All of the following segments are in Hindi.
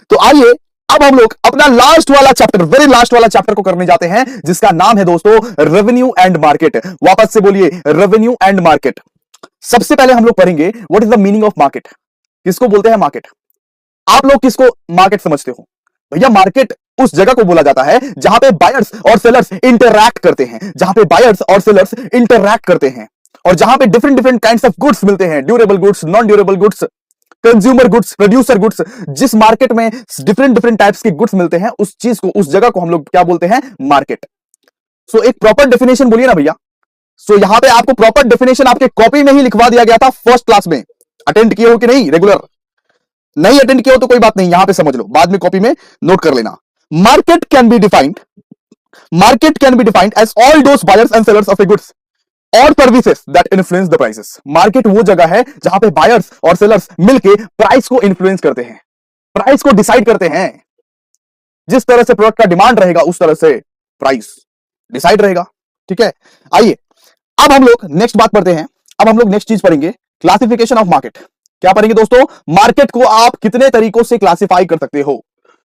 तो आइए अब हम लोग अपना लास्ट वाला चैप्टर, वेरी लास्ट वाला चैप्टर को करने जाते हैं, जिसका नाम है दोस्तों रेवेन्यू एंड मार्केट। वापस से बोलिए, रेवेन्यू एंड मार्केट। सबसे पहले हम लोग पढ़ेंगे what is the meaning of market. किसको बोलते हैं मार्केट? आप लोग किसको मार्केट समझते हो? भैया मार्केट उस जगह को बोला जाता है जहां पे बायर्स और सेलर्स इंटरैक्ट करते हैं, जहां पे बायर्स और सेलर्स इंटरैक्ट करते हैं, और जहां पे different different kinds of goods मिलते हैं, durable goods, non durable goods, consumer goods, producer goods. जिस मार्केट में डिफरेंट डिफरेंट टाइप्स के गुड्स मिलते हैं, उस चीज को, उस जगह को हम लोग क्या बोलते हैं? मार्केट। सो एक प्रॉपर डेफिनेशन बोलिए ना भैया। सो यहां पे आपको प्रॉपर डेफिनेशन आपके कॉपी में ही लिखवा दिया गया था फर्स्ट क्लास में। अटेंड किए हो कि नहीं? रेगुलर नहीं अटेंड किया हो तो कोई बात नहीं, यहां पे समझ लो, बाद में कॉपी में नोट कर लेना। Market can be defined, market can be defined as all those buyers and sellers of a goods और services that influence the prices. Market वो जगह है जहां पे बायर्स और सेलर्स मिलके प्राइस को इन्फ्लुएंस करते हैं, प्राइस को डिसाइड करते हैं। जिस तरह से प्रोडक्ट का डिमांड रहेगा उस तरह से प्राइस डिसाइड रहेगा। ठीक है, आइए अब हम लोग नेक्स्ट बात पढ़ते हैं। अब हम लोग नेक्स्ट चीज पढ़ेंगे, क्लासिफिकेशन ऑफ मार्केट। क्या पढ़ेंगे दोस्तों? मार्केट को आप कितने तरीकों से क्लासिफाई कर सकते हो।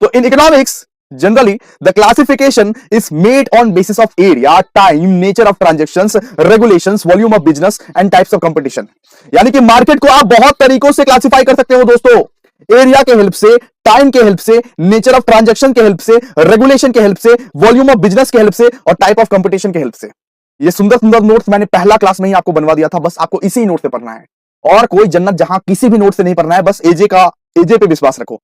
तो in economics generally the classification is made on basis of area, time, nature of transactions, regulations, volume of business and types of competition. यानी कि मार्केट को आप बहुत तरीकों से क्लासिफाई कर सकते हो दोस्तों। एरिया के हेल्प से, टाइम के हेल्प से, नेचर ऑफ ट्रांजैक्शन के हेल्प से, रेगुलेशन के हेल्प से, वॉल्यूम ऑफ बिजनेस के हेल्प से और टाइप ऑफ कंपटीशन के हेल्प से। ये सुंदर सुंदर नोट्स मैंने पहला क्लास में ही आपको बनवा दिया था, बस आपको इसी नोट से पढ़ना है और कोई जन्नत जहां किसी भी नोट से नहीं पढ़ना है। बस एजे पे विश्वास रखो,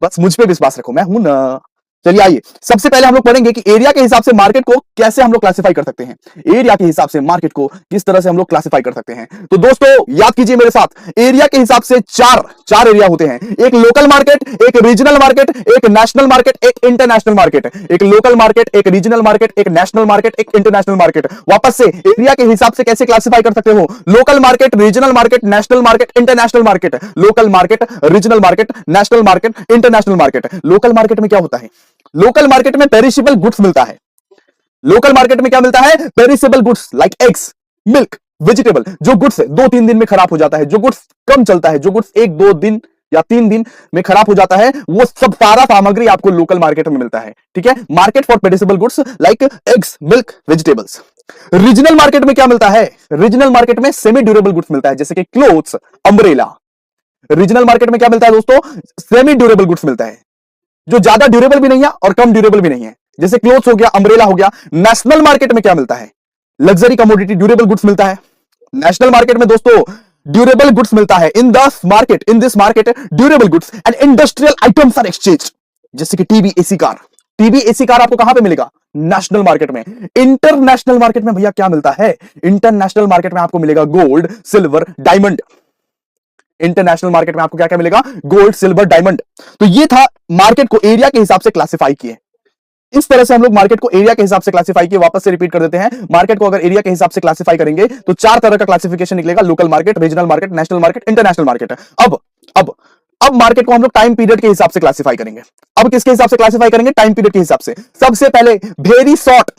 बस मुझ पे विश्वास रखो, मैं हूं ना। चलिए आइए, सबसे पहले हम लोग पढ़ेंगे कि एरिया के हिसाब से मार्केट को कैसे हम लोग क्लासिफाई कर सकते हैं। एरिया के हिसाब से मार्केट को किस तरह से हम लोग क्लासिफाई कर सकते हैं। तो दोस्तों याद कीजिए मेरे साथ, एरिया के हिसाब से चार एरिया होते हैं। एक लोकल मार्केट, एक रीजनल मार्केट, एक नेशनल मार्केट, एक इंटरनेशनल मार्केट। एक लोकल मार्केट, एक रीजनल मार्केट, एक नेशनल मार्केट, एक इंटरनेशनल मार्केट। वापस से एरिया के हिसाब से कैसे क्लासिफाई कर सकते हो? Local market, regional market, national market, international market. Local market, regional market, national market, international market. Local market में क्या होता है? लोकल मार्केट में पेरिशेबल गुड्स मिलता है। लोकल मार्केट में क्या मिलता है? Perishable goods like eggs, milk, vegetable. जो गुड्स 2-3 दिन में खराब हो जाता है, जो गुड्स कम चलता है, जो गुड्स 1-2 दिन या 3 दिन में खराब हो जाता है, वो सब सारा सामग्री आपको लोकल मार्केट में मिलता है। ठीक है, market for perishable goods like eggs, milk, vegetables. Regional market में क्या मिलता है? रीजनल मार्केट में सेमी ड्यूरेबल गुड्स मिलता है, जैसे कि क्लोथ्स, अम्ब्रेला। रीजनल मार्केट में क्या मिलता है दोस्तों? सेमी ड्यूरेबल गुड्स मिलता है, जो ज्यादा ड्यूरेबल भी नहीं है और कम ड्यूरेबल भी नहीं है, जैसे क्लोथ्स हो गया, अम्ब्रेला हो गया। नेशनल मार्केट में क्या मिलता है? लग्जरी कमोडिटी, ड्यूरेबल गुड्स मिलता है। नेशनल मार्केट में दोस्तों ड्यूरेबल गुड्स मिलता है। In this market durable goods and industrial items are exchange, जैसे कि TV, AC car. TV, AC car आपको कहां पे मिलेगा? नेशनल मार्केट में। इंटरनेशनल मार्केट में भैया क्या मिलता है? इंटरनेशनल मार्केट में आपको मिलेगा gold, silver, diamond. International market में आपको क्या क्या मिलेगा? Gold, silver, diamond. तो ये था मार्केट को एरिया के हिसाब से क्लासिफाई किए। इस तरह से हम लोग मार्केट को एरिया के हिसाब से क्लासिफाई किए। वापस से रिपीट कर देते हैं, मार्केट को अगर एरिया के हिसाब से क्लासिफाई करेंगे तो 4 तरह का क्लासिफिकेशन निकलेगा: local market, regional market, national market, international market. अब मार्केट को हम लोग टाइम पीरियड के हिसाब से क्लासिफाई करेंगे। अब किसके हिसाब से क्लासिफाई करेंगे? टाइम पीरियड के हिसाब से। सबसे पहले वेरी शॉर्ट,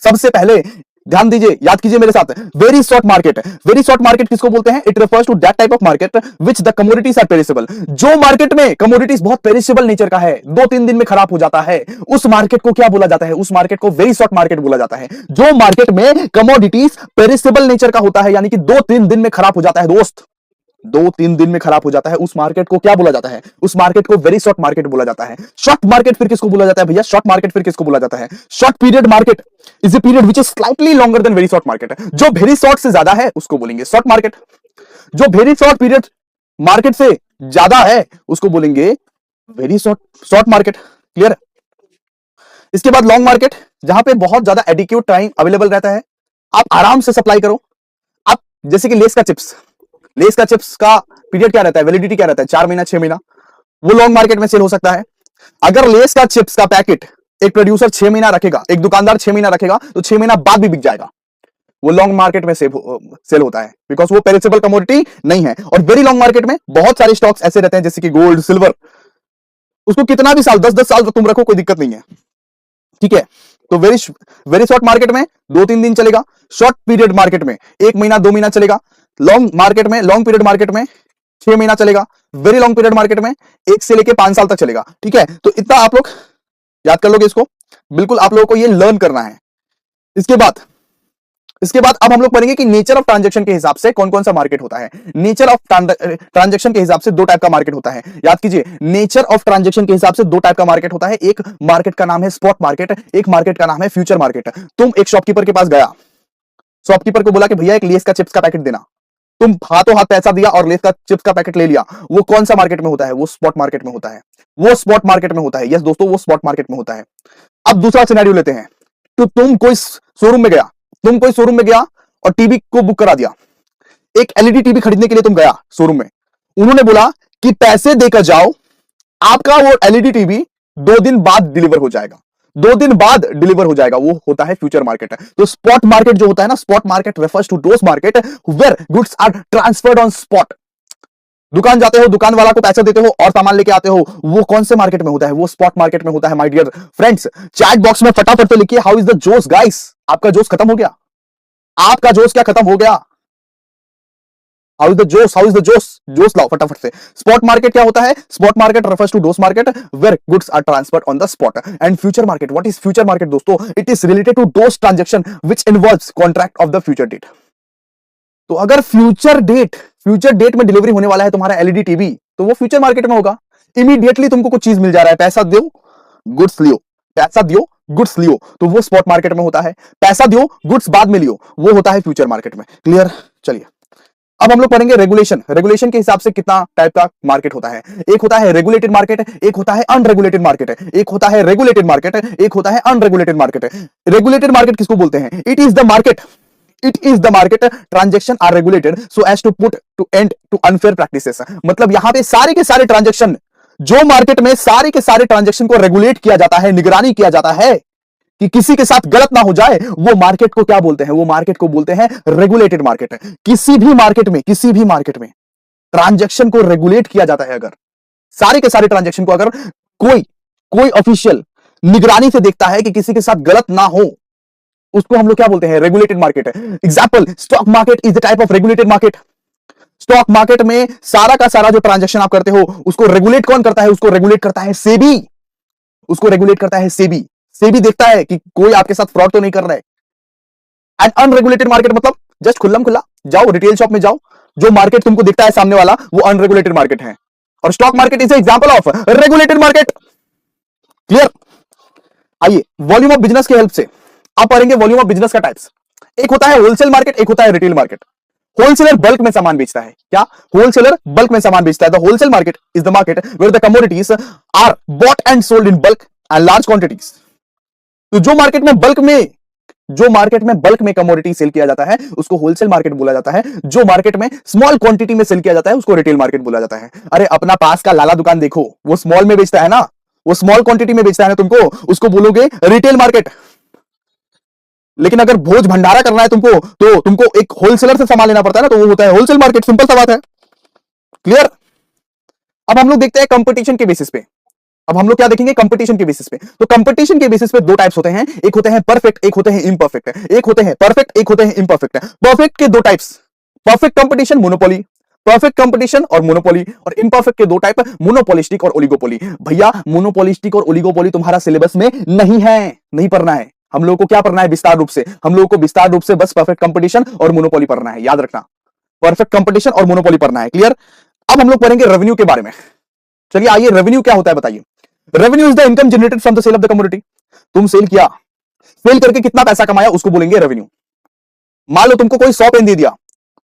सबसे पहले ध्यान दीजिए, याद कीजिए मेरे साथ, very short market. Very short market किसको बोलते हैं? It refers to that type of market which the commodities are perishable. जो मार्केट में कमोडिटीज बहुत पेरिशेबल नेचर का है, 2-3 दिन में खराब हो जाता है, उस मार्केट को क्या बोला जाता है? उस मार्केट को वेरी शॉर्ट मार्केट बोला जाता है। जो मार्केट में कमोडिटीज पेरिशेबल नेचर का होता है, यानी कि 2-3 दिन में खराब हो जाता है दोस्त, 2-3 दिन में खराब हो जाता है, उस मार्केट को क्या बोला जाता है? उस मार्केट को वेरी शॉर्ट मार्केट बोला जाता है। शॉर्ट मार्केट फिर किसको बोला जाता है भैया? शॉर्ट मार्केट फिर किसको बोला जाता है? Short period market is a period which is slightly longer than very short market. जो वेरी शॉर्ट से ज्यादा है उसको बोलेंगे शॉर्ट मार्केट। जो वेरी शॉर्ट पीरियड मार्केट से ज्यादा है उसको बोलेंगे वेरी शॉर्ट मार्केट। क्लियर? इसके बाद लॉन्ग मार्केट, जहां पे बहुत ज्यादा एडिक्यूट टाइम अवेलेबल रहता है, आप आराम से सप्लाई करो। आप जैसे कि लेस का चिप्स का पीरियड क्या रहता है? वैलिडिटी क्या रहता है? 4 महीना, 6 महीना। वो लॉन्ग मार्केट में सेल हो सकता है। अगर लेस का चिप्स का पैकेट एक प्रोड्यूसर 6 महीना रखेगा, एक दुकानदार 6 महीना रखेगा, तो 6 महीना बाद भी बिक जाएगा। वो लॉन्ग मार्केट में सेल होता है, बिकॉज वो पेरिशेबल कमोडिटी नहीं है। और वेरी लॉन्ग मार्केट में बहुत सारे स्टॉक्स ऐसे रहते हैं, जैसे कि गोल्ड, सिल्वर, उसको कितना भी साल, 10-10 साल तुम रखो, कोई दिक्कत नहीं है। ठीक है, तो वेरी शॉर्ट मार्केट में 2-3 दिन चलेगा। शॉर्ट पीरियड मार्केट में 1 महीना, 2 महीना चलेगा। लॉन्ग पीरियड मार्केट में 6 महीना चलेगा, वेरी लॉन्ग पीरियड मार्केट में 1 से लेके 5 साल तक चलेगा। ठीक है, तो इतना आप लोग याद कर लोगे इसको, बिल्कुल आप लोगों को ये लर्न करना है। इसके बाद अब हम लोग पढ़ेंगे कि नेचर ऑफ ट्रांजैक्शन के हिसाब से कौन कौन सा मार्केट होता है। नेचर ऑफ ट्रांजैक्शन के हिसाब से 2 टाइप का मार्केट होता है, याद कीजिए। नेचर ऑफ ट्रांजैक्शन के हिसाब से 2 टाइप का मार्केट होता है। एक मार्केट का नाम है स्पॉट मार्केट, एक मार्केट का नाम है फ्यूचर मार्केट। तुम एक शॉपकीपर के पास गया, शॉपकीपर को बोला कि भैया एक लेस का चिप्स का पैकेट देना, तुम हाथों हाथ पैसा दिया और लेस का चिप्स का पैकेट ले लिया। वो कौन सा मार्केट में होता है? वो स्पॉट मार्केट में होता है। वो स्पॉट मार्केट में होता है, यस दोस्तों, वो स्पॉट मार्केट में होता है। अब दूसरा सिनेरियो लेते हैं। तो तुम कोई शोरूम में गया और टीवी को बुक करा दिया। एक एलईडी टीवी खरीदने के लिए तुम गया शोरूम में, उन्होंने बोला कि पैसे देकर जाओ, आपका वो एलईडी टीवी 2 दिन बाद डिलीवर हो जाएगा। 2 दिन बाद डिलीवर हो जाएगा, वो होता है फ्यूचर मार्केट। तो स्पॉट मार्केट जो होता है ना, spot market refers to those market where goods are transferred on spot. दुकान जाते हो, दुकान वाला को पैसे देते हो और सामान लेके आते हो, वो कौन से मार्केट में होता है? वो स्पॉट मार्केट में होता है। My dear friends, chat box में फटाफट से लिखिए हाउ इज द जोश गाइस। आपका जोश खत्म हो गया? आपका जोश क्या खत्म हो गया? हाउ इज द जोश? हाउ इज द जोश? जोश लाओ फटाफट से। स्पॉट मार्केट क्या होता है? Spot market refers to those market where goods are transferred on the spot. And future market, what is future market दोस्तों? It is related to those transaction which involves contract of the future date. तो अगर फ्यूचर डेट में डिलीवरी होने वाला है तुम्हारा एलईडी टीवी, तो वो फ्यूचर मार्केट में होगा। इमीडिएटली तुमको कुछ चीज मिल जा रहा है, पैसा दो गुड्स लियो, पैसा दियो गुड्स लियो, तो वो स्पॉट मार्केट में होता है। पैसा दियो गुड्स बाद में लियो, वो होता है फ्यूचर मार्केट में। क्लियर? चलिए अब हम लोग पढ़ेंगे रेगुलेशन के हिसाब से कितना टाइप का मार्केट होता है। एक होता है रेगुलेटेड मार्केट, एक होता है अनरेगुलेटेड मार्केट, एक होता है रेगुलेटेड मार्केट, एक होता है अनरेगुलेटेड मार्केट। रेगुलेटेड मार्केट किसको बोलते हैं? It is the market transaction are regulated so as to put to end to unfair practices. मतलब यहां पे सारे के सारे ट्रांजैक्शन, जो मार्केट में सारे के सारे ट्रांजैक्शन को रेगुलेट किया जाता है, निगरानी किया जाता है कि किसी के साथ गलत ना हो जाए, वो मार्केट को क्या बोलते हैं? वो मार्केट को बोलते हैं रेगुलेटेड मार्केट। किसी भी मार्केट में ट्रांजैक्शन को रेगुलेट किया जाता है, अगर सारे के सारे ट्रांजैक्शन को अगर कोई ऑफिशियल निगरानी से देखता है कि किसी के साथ गलत ना हो, उसको हम लोग क्या बोलते हैं? Regulated market. Example, stock market is the type of regulated market. Stock market में सारा का सारा जो ट्रांजैक्शन आप करते हो, उसको रेगुलेट कौन करता है? उसको रेगुलेट करता है सेबी। सेबी देखता है कि कोई आपके साथ फ्रॉड तो नहीं कर रहा है। एंड अनरेगुलेटेड मार्केट मतलब जस्ट खुल्लम खुल्ला जाओ, रिटेल शॉप में जाओ, जो मार्केट तुमको दिखता है सामने वाला, वो अनरेगुलेटेड मार्केट है। और stock market is example of regulated market. Clear? आइए वॉल्यूम ऑफ बिजनेस के हेल्प से आप पढ़ेंगे वॉल्यूम ऑफ बिजनेस का टाइप्स। एक होता है होलसेल मार्केट, एक होता है रिटेल मार्केट। होलसेलर बल्क में सामान बेचता है। क्या? होलसेलर बल्क में सामान बेचता है। The wholesale market is the market where the commodities are bought and sold in bulk and large quantities. तो जो मार्केट में बल्क में कमोडिटी सेल किया जाता है, उसको होलसेल मार्केट बोला जाता है। जो मार्केट में स्मॉल क्वांटिटी में सेल किया जाता है, उसको रिटेल मार्केट बोला जाता है। अरे अपना पास का लाला दुकान देखो, वो स्मॉल में बेचता है ना, वो स्मॉल क्वांटिटी में बेचता है ना तुमको, उसको बोलोगे रिटेल मार्केट। लेकिन अगर भोज भंडारा करना है तुमको, तो तुमको एक होलसेलर से सामान लेना पड़ता है ना, तो वो होता है होलसेल मार्केट। सिंपल सा बात है। क्लियर? अब हम लोग देखते हैं कंपटीशन के बेसिस पे। अब हम लोग क्या देखेंगे? कंपटीशन के बेसिस पे। तो कंपटीशन के बेसिस पे 2 टाइप्स होते हैं, एक होते हैं परफेक्ट, एक होते हैं इम्परफेक्ट। एक होते हैं परफेक्ट, एक होते हैं इम्परफेक्ट। परफेक्ट के 2 types, perfect competition, monopoly. Perfect competition और मोनोपोली। और इम्परफेक्ट के 2 टाइप, मोनोपोलिस्टिक और ओलिगोपोली। भैया मोनोपोलिस्टिक और ओलिगोपोली तुम्हारा सिलेबस में नहीं है, नहीं पढ़ना है। हम लोगों को क्या पढ़ना है? विस्तार रूप से। हम लोगों को विस्तार रूप से बस परफेक्ट कंपटीशन और मोनोपोली पढ़ना है, याद रखना। परफेक्ट कंपटीशन और मोनोपोली पढ़ना है। क्लियर? अब हम लोग पढ़ेंगे रेवेन्यू के बारे में। चलिए आइए, रेवेन्यू क्या होता है बताइए। Revenue is the income generated from the sale of the commodity. तुम सेल किया, सेल करके कितना पैसा कमाया, उसको बोलेंगे रेवेन्यू। मान लो तुमको कोई 100 पेन दे दिया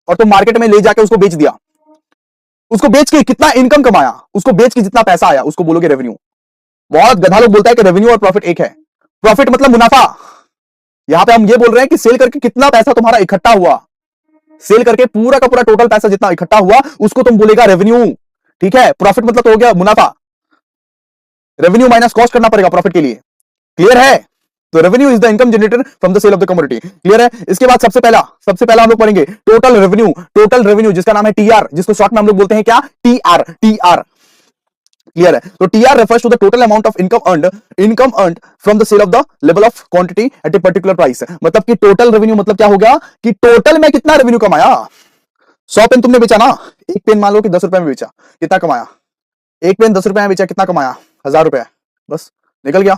और तुम मार्केट में ले जाके उसको बेच दिया, उसको बेच के कितना इनकम कमाया, उसको बेच के जितना पैसा आया, उसको बोलोगे रेवेन्यू। बहुत गधा लोग बोलता है कि रेवेन्यू और प्रॉफिट एक है। प्रॉफिट मतलब मुनाफा। यहां पे हम ये बोल रहे हैं कि सेल करके कितना पैसा तुम्हारा इकट्ठा हुआ, सेल करके पूरा का पूरा टोटल पैसा जितना इकट्ठा हुआ, उसको तुम बोलेगा रेवेन्यू। ठीक है? प्रॉफिट मतलब तो हो गया मुनाफा, रेवेन्यू माइनस कॉस्ट करना पड़ेगा प्रॉफिट के लिए। क्लियर है? तो revenue is the income generated from the sale of the commodity. Clear है? इसके बाद सबसे पहला हम लोग पढ़ेंगे टोटल रेवेन्यू जिसका नाम है टीआर, जिसको शॉर्ट में हम लोग बोलते हैं क्या? टीआर। क्लियर है? तो TR refers to the total amount of income earned from the sale of the level of quantity at a particular price. मतलब कि टोटल रेवेन्यू मतलब क्या हो गया कि टोटल में कितना रेवेन्यू कमाया। 100 पेन तुमने बेचा ना, एक पेन मान लो कि 10 रुपए में बेचा, कितना कमाया? एक पेन 10 रुपए में बेचा, कितना कमाया? 1000 रुपए। बस निकल गया।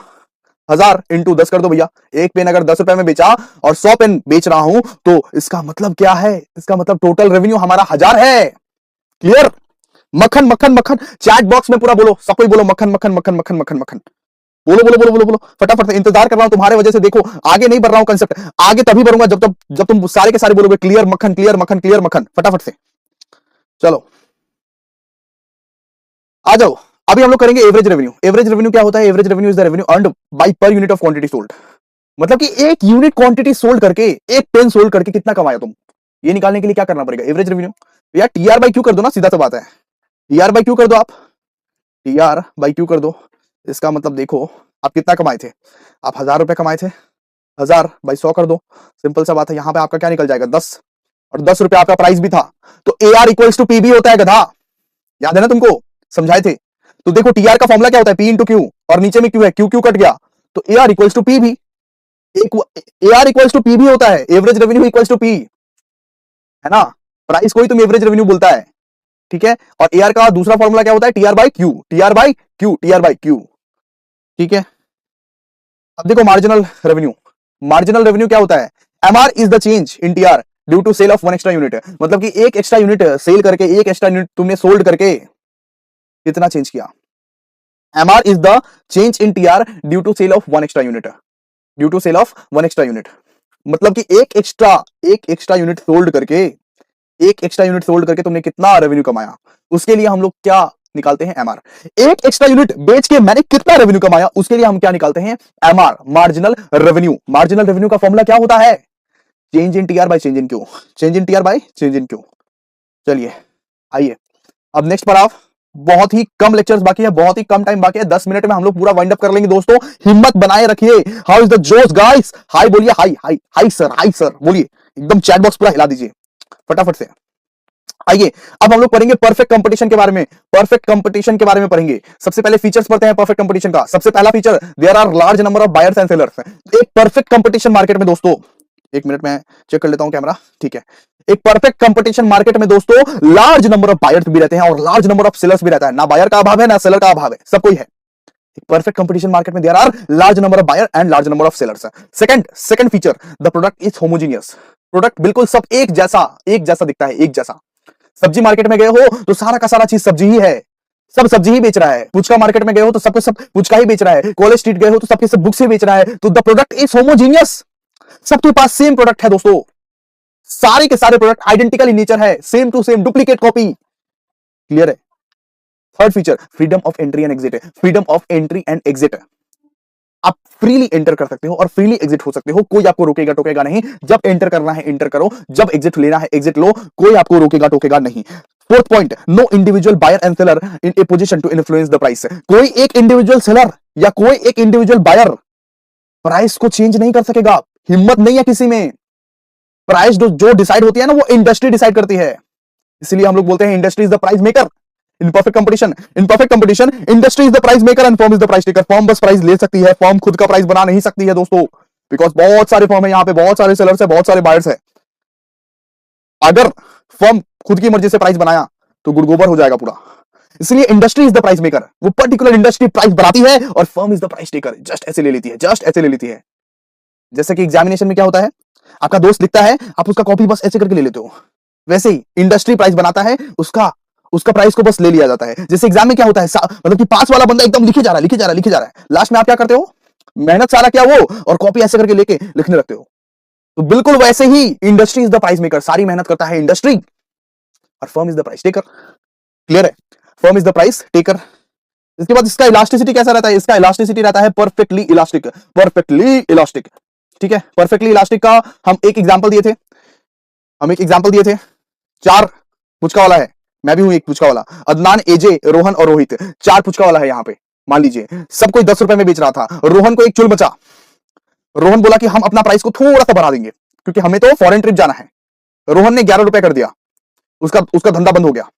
1000 इंटू 10 कर दो भैया। एक पेन अगर 10 रुपए में बेचा और 100 पेन बेच रहा हूं तो इसका मतलब क्या है? इसका मतलब टोटल रेवेन्यू हमारा 1000 है। क्लियर? मक्खन मक्खन मक्खन, चैट बॉक्स में पूरा बोलो, सब कोई बोलो मक्खन मक्खन मक्खन मक्खन मक्खन मक्खन। बोलो बोलो बोलो बोलो बोलो फटाफट से, इंतजार कर रहा हूं तुम्हारे वजह से। देखो आगे नहीं बढ़ रहा हूं, कंसेप्ट आगे तभी बढ़ूंगा जब तुम सारे के सारे बोलोगे क्लियर मक्खन क्लियर मक्खन क्लियर मक्खन, फटाफट से चलो आ जाओ। अभी हम लोग करेंगे एवरेज रेवेन्यू। एवरेज रेवेन्यू क्या होता है? Average revenue is the revenue earned by per unit of quantity sold. मतलब कि एक यूनिट क्वांटिटी सोल्ड करके, एक पेन सोल्ड करके कितना कमाया तुम, ये निकालने के लिए क्या करना पड़ेगा? Average revenue. यार टीआर बाई क्यू कर दो ना, सीधा सा बात है। टीआर बाई क्यू कर दो, आप टीआर बाई क्यू कर दो। इसका मतलब देखो आप कितना कमाए थे, आप 1000 रुपए कमाए थे, 1000 बाई 100 कर दो, सिंपल सा बात है। यहां पे आपका क्या निकल जाएगा? 10, और 10 रुपए आपका प्राइस भी था। तो A R equals to P भी होता है गधा, याद है ना तुमको, समझाए थे। तो देखो टीआर का फॉर्मूला क्या होता है? पी इंटू क्यू, और नीचे में क्यू है, क्यू क्यू कट गया, तो A R equals to P भी। A R equals to P भी होता है, average revenue equals to P, है ना। प्राइस को ही तुम एवरेज रेवेन्यू बोलता है, ठीक है। और ए आर का दूसरा फॉर्मूला क्या होता है? TR by Q, TR by Q, TR by Q, ठीक है। अब देखो मार्जिनल रेवेन्यू। मार्जिनल रेवेन्यू क्या होता है? MR is the change in TR due to sale of one extra unit. मतलब कि एक एक्स्ट्रा यूनिट सेल करके, एक एक्स्ट्रा यूनिट तुमने सोल्ड करके कितना चेंज किया। MR is the change in TR due to sale of one extra unit, due to sale of one extra unit. मतलब कि एक एक्स्ट्रा यूनिट सोल्ड करके, एक एक्स्ट्रा यूनिट सोल्ड करके तुमने कितना रेवेन्यू कमाया, उसके लिए हम लोग क्या निकालते हैं? एमआर। एक एक्स्ट्रा यूनिट बेच के मैंने कितना रेवेन्यू कमाया, उसके लिए हम क्या निकालते हैं? MR, marginal revenue. Marginal revenue का फॉर्मूला क्या होता है? Change in TR by change in Q, change in TR by change in Q. चलिए आइए अब नेक्स्ट पर आप। बहुत ही कम लेक्चर्स बाकी है, बहुत ही कम टाइम बाकी है, 10 मिनट में हम लोग पूरा वाइंड अप कर लेंगे दोस्तों। हिम्मत बनाए रखिए। हाउ इज द जोश गाइस? हाई बोलिए, high high high sir, high sir बोलिए, एकदम चैट बॉक्स पूरा हिला दीजिए फटाफट से। आइए अब हम लोग पढ़ेंगे परफेक्ट कंपटीशन के बारे में। परफेक्ट कंपटीशन के बारे में पढ़ेंगे। सबसे पहले फीचर्स पढ़ते हैं परफेक्ट कंपटीशन का। सबसे पहला feature, there are large number of buyers and sellers. एक परफेक्ट कंपटीशन मार्केट में दोस्तों, एक मिनट में चेक कर लेता हूं कैमरा, ठीक है। एक परफेक्ट कंपटीशन मार्केट में दोस्तों लार्ज नंबर ऑफ बायर्स भी रहते हैं और लार्ज नंबर ऑफ सेलर्स भी रहता है। ना बायर का अभाव है, ना सेलर का अभाव है, सब कोई है। एक परफेक्ट कंपटीशन मार्केट में there are large number of buyer and large number of sellers. Second feature, the product is homogeneous. Product बिल्कुल सब एक जैसा दिखता है, एक जैसा। सब्जी मार्केट में गए हो तो सारा का सारा चीज सब्जी ही है, सब सब्जी ही बेच रहा है। पुचका मार्केट में गए हो तो सबके सब पुचका ही बेच रहा है। कॉलेज स्ट्रीट गए हो तो सबके सब बुक्स ही बेच रहा है। तो द प्रोडक्ट इज होमोजीनियस, सबके पास सेम प्रोडक्ट है दोस्तों, सारे के सारे प्रोडक्ट आइडेंटिकल इन नेचर है, same to same, duplicate copy. Clear है? Third feature, freedom of entry and exit. Freedom of entry and exit, आप फ्रीली एंटर कर सकते हो और फ्रीली एग्जिट हो सकते हो, कोई आपको रोकेगा टोकेगा नहीं। जब एंटर करना है एंटर करो, जब एग्जिट लेना है एग्जिट लो, कोई आपको रोकेगा टोकेगा नहीं। Fourth point, no individual buyer and seller in a position to influence the price. कोई एक इंडिविजुअल सेलर या कोई एक इंडिविजुअल बायर प्राइस को चेंज नहीं कर सकेगा, हिम्मत नहीं है किसी में। प्राइस जो डिसाइड होती है ना, वो इंडस्ट्री डिसाइड करती है। इसलिए हम लोग बोलते हैं industry is the price maker. In perfect competition industry is the price maker and firm is the price taker. Firm बस प्राइस ले सकती है, फर्म खुद का प्राइस बना नहीं सकती है दोस्तों, बिकॉज बहुत सारे फर्म है यहां पे, बहुत सारे सेलर्स है, बहुत सारे बायर्स है। अगर फर्म खुद की मर्जी से प्राइस बनाया तो गुड़गोबर हो जाएगा पूरा। इसलिए industry is the price maker, वो पर्टिकुलर इंडस्ट्री प्राइस बनाती है और firm is the price taker, just ऐसे ले लेती है, जस्ट ऐसे ले लेती है। जैसे कि एग्जामिनेशन में क्या होता है, आपका दोस्त लिखता है, आप उसका कॉपी बस ऐसे करके ले लेते हो, वैसे ही इंडस्ट्री प्राइस बनाता है, उसका प्राइस को बस ले लिया जाता है। जैसे एग्जाम में क्या होता है, मतलब कि पास वाला बंदा एकदम लिखे जा रहा है, लास्ट में आप क्या करते हो, मेहनत सारा क्या वो और कॉपी ऐसे करके लेके लिखने लगते हो। तो बिल्कुल वैसे ही industry is the price maker, सारी मेहनत करता है इंडस्ट्री और firm is the price taker. Clear है? Firm is the price taker. इसके बाद इसका इलास्टिसिटी कैसा रहता है? इसका इलास्टिसिटी रहता है परफेक्टली इलास्टिक, परफेक्टली इलास्टिक, ठीक है। परफेक्टली इलास्टिक का हम एक एग्जांपल दिए थे, 4 पुचका वाला है, मैं भी हूं एक पुचका वाला, अदनान, एजे, रोहन और रोहित, 4 पुचका वाला है यहाँ पे। मान लीजिए सब कोई 10 रुपए में बेच रहा था, रोहन को एक चुल बचा। रोहन बोला कि हम अपना प्राइस को थोड़ा सा बढ़ा देंगे क्योंकि हमें तो फॉरेन ट्रिप जाना है। रोहन ने 11 रुपए कर दिया, उसका धंधा बंद हो गया,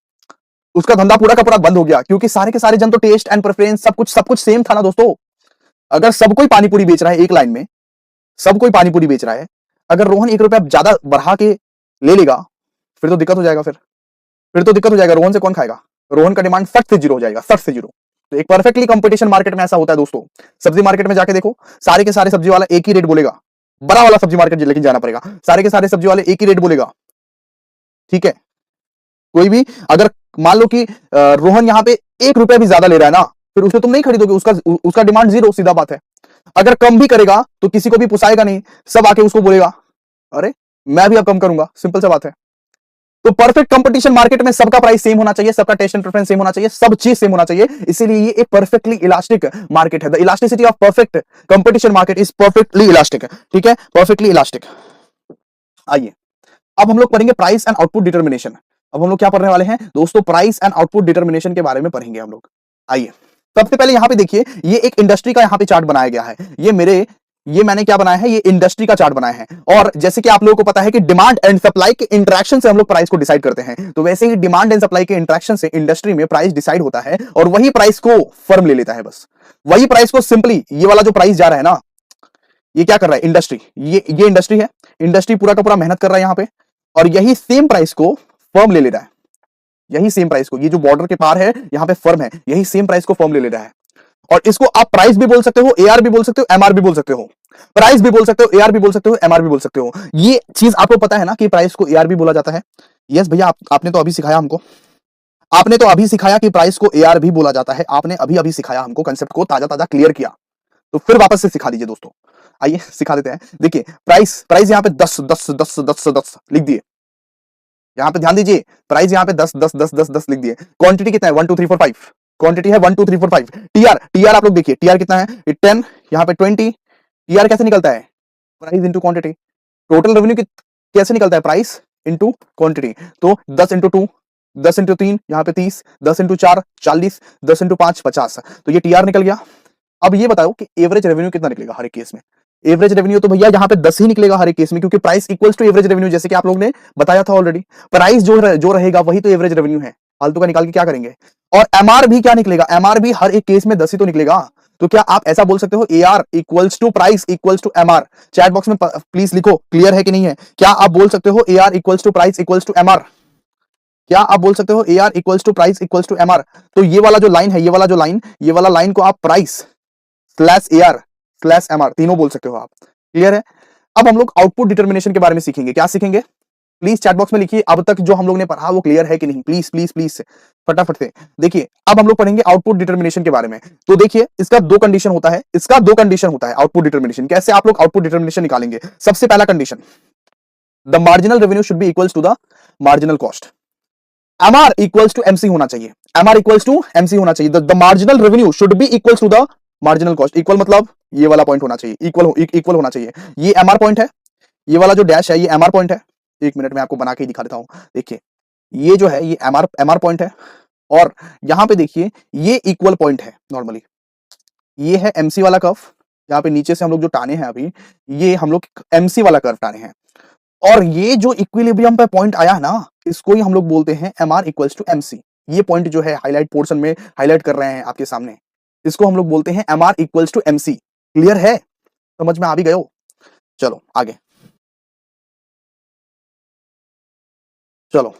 उसका धंधा पूरा का पूरा बंद हो गया क्योंकि सारे के सारे जन तो टेस्ट एंड प्रेफरेंस सब कुछ सेम था ना दोस्तों। अगर सब कोई पानी पूरी बेच रहा है एक लाइन में, सब कोई पानी पूरी बेच रहा है, अगर रोहन 1 रुपया ज्यादा बढ़ा के ले लेगा फिर तो दिक्कत हो जाएगा, फिर तो दिक्कत हो जाएगा। रोहन से कौन खाएगा? रोहन का डिमांड सट से जीरो हो जाएगा, सट से जीरो। तो एक परफेक्टली कंपटीशन मार्केट में ऐसा होता है दोस्तों। सब्जी मार्केट में जाके देखो, सारे के सारे सब्जी वाला एक ही रेट बोलेगा, बड़ा वाला सब्जी मार्केट लेकिन जाना पड़ेगा, सारे के सारे सब्जी वाले एक ही रेट बोलेगा, ठीक है। कोई भी अगर मान लो कि रोहन यहां पे 1 रुपया भी ज्यादा ले रहा है ना, फिर उसे तुम नहीं खरीदोगे, उसका डिमांड जीरो, सीधा बात है। अगर कम भी करेगा तो किसी को भी पुसाएगा नहीं, सब आके उसको बोलेगा अरे मैं भी अब कम करूंगा, सिंपल सा बात है। तो परफेक्ट कंपटीशन मार्केट में सबका प्राइस सेम होना चाहिए, सबका टेस्ट एंड प्रेफरेंस सेम होना चाहिए, सब चीज सेम होना चाहिए। इसीलिए ये एक परफेक्टली इलास्टिक मार्केट है। The elasticity of perfect competition market is perfectly elastic, ठीक है, परफेक्टली इलास्टिक। आइए अब हम लोग पढ़ेंगे प्राइस एंड आउटपुट डिटर्मिनेशन। अब हम लोग क्या पढ़ने वाले हैं दोस्तों? प्राइस एंड आउटपुट डिटर्मिनेशन के बारे में पढ़ेंगे हम लोग। आइए सबसे पहले यहां पे देखिए, ये एक इंडस्ट्री का यहां पे चार्ट बनाया गया है। ये मैंने क्या बनाया है? ये इंडस्ट्री का चार्ट बनाया है। और जैसे कि आप लोगों को पता है कि डिमांड एंड सप्लाई के इंटरेक्शन से हम लोग प्राइस को डिसाइड करते हैं, तो वैसे ही डिमांड एंड सप्लाई के इंटरेक्शन से इंडस्ट्री में प्राइस डिसाइड होता है, और वही प्राइस को फर्म ले लेता है। बस वही प्राइस को सिंपली, ये वाला जो प्राइस जा रहा है ना, ये क्या कर रहा है? इंडस्ट्री, ये इंडस्ट्री है, इंडस्ट्री पूरा का पूरा मेहनत कर रहा है यहां पे, और यही सेम प्राइस को फर्म ले ले रहा है। यही सेम प्राइस को, ये जो बॉर्डर के पार है यहां पे फर्म है, यही सेम प्राइस को फर्म ले ले रहा है। और इसको आप प्राइस भी बोल सकते हो, एआर भी बोल सकते हो, एमआर भी बोल सकते हो, प्राइस भी बोल सकते हो, एआर भी बोल सकते हो, एमआर भी बोल सकते हो। ये चीज आपको पता है ना कि प्राइस को एआर भी बोला जाता है। यस भैया, आपने तो अभी सिखाया हमको, आपने तो अभी सिखाया कि प्राइस को एआर भी बोला जाता है। आपने अभी अभी सिखाया हमको, कंसेप्ट को ताजा ताजा क्लियर किया, तो फिर वापस से सिखा दीजिए दोस्तों। आइए सिखा देते हैं। देखिए प्राइस यहां पे 10 10 10 10 10 लिख दिए, यहां पे ध्यान दीजिए, प्राइस यहां पे 10 10 10 10 10 लिख दिए। क्वांटिटी कितना है? 1 2 3 4 5, क्वांटिटी है 1 2 3 4 5। टीआर आप लोग देखिए, टीआर कितना है? 10, यहां पे 20। टीआर कैसे निकलता है? Price into quantity. Total revenue कैसे निकलता है? Price into quantity. तो 10 इंटू 2, 10 इंटू 3, यहां पे 30, 10 इंटू 4 40, 10 इंटू 5 50। तो ये टीआर निकल गया। अब ये बताओ कि एवरेज रेवेन्यू कितना निकलेगा हर एक केस में? एवरेज रेवेन्यू तो भैया यहां पे 10 ही निकलेगा हर एक केस में, क्योंकि price equals to average revenue, जैसे कि आप लोग ने बताया था ऑलरेडी। प्राइस जो रहेगा वही तो एवरेज रेवेन्यू है, फालतू का निकाल के क्या करेंगे? और एमआर भी क्या निकलेगा? एमआर भी हर एक केस में 10 ही तो निकलेगा। तो क्या आप ऐसा बोल सकते हो AR equals to price equals to MR? Chat box में प्लीज लिखो क्लियर है कि नहीं है। क्या आप बोल सकते हो AR equals to price equals to MR? क्या आप बोल सकते हो AR equals to price equals to MR? तो ये वाला जो लाइन है, ये वाला लाइन को आप price slash AR slash MR तीनों बोल सकते हो आप। क्लियर है? अब हम लोग आउटपुट डिटर्मिनेशन के बारे में सीखेंगे। क्या सीखेंगे? प्लीज चैट बॉक्स में लिखिए, अब तक जो हम लोग ने पढ़ा वो क्लियर है कि नहीं, प्लीज प्लीज प्लीज फटाफट से। देखिए अब हम लोग पढ़ेंगे आउटपुट डिटर्मिनेशन के बारे में। तो देखिए इसका दो कंडीशन होता है, आउटपुट डिटर्मिनेशन। कैसे आप लोग आउटपुट डिटर्मिनेशन निकालेंगे? सबसे पहला condition, the marginal revenue should be equals to the marginal cost. MR equals to MC होना चाहिए, एमआर इक्वल्स टू एमसी होना चाहिए। The marginal revenue should be equals to the marginal cost. Equal मतलब ये वाला पॉइंट होना चाहिए, इक्वल होना चाहिए। ये एमआर पॉइंट है, ये वाला जो डैश है ये एमआर पॉइंट है। एक मिनट में आपको बना के ही दिखा देता हूं। देखिए ये जो है ये एमआर पॉइंट है, और यहां पे देखिए ये इक्वल पॉइंट है। नॉर्मली ये है एमसी वाला कर्व, यहाँ पे नीचे से हम लोग जो टाने हैं अभी, ये हम लोग एमसी वाला कर्व टाने हैं। और ये जो इक्विलिब्रियम पे पॉइंट आया है ना, इसको ही हम लोग बोलते हैं एमआर इक्वल्स टू एमसी। ये पॉइंट जो है हाईलाइट पोर्शन में हाईलाइट कर रहे हैं आपके सामने, इसको हम लोग बोलते हैं MR equals to MC. Clear है? समझ में आ भी गए हो? चलो आगे, चलो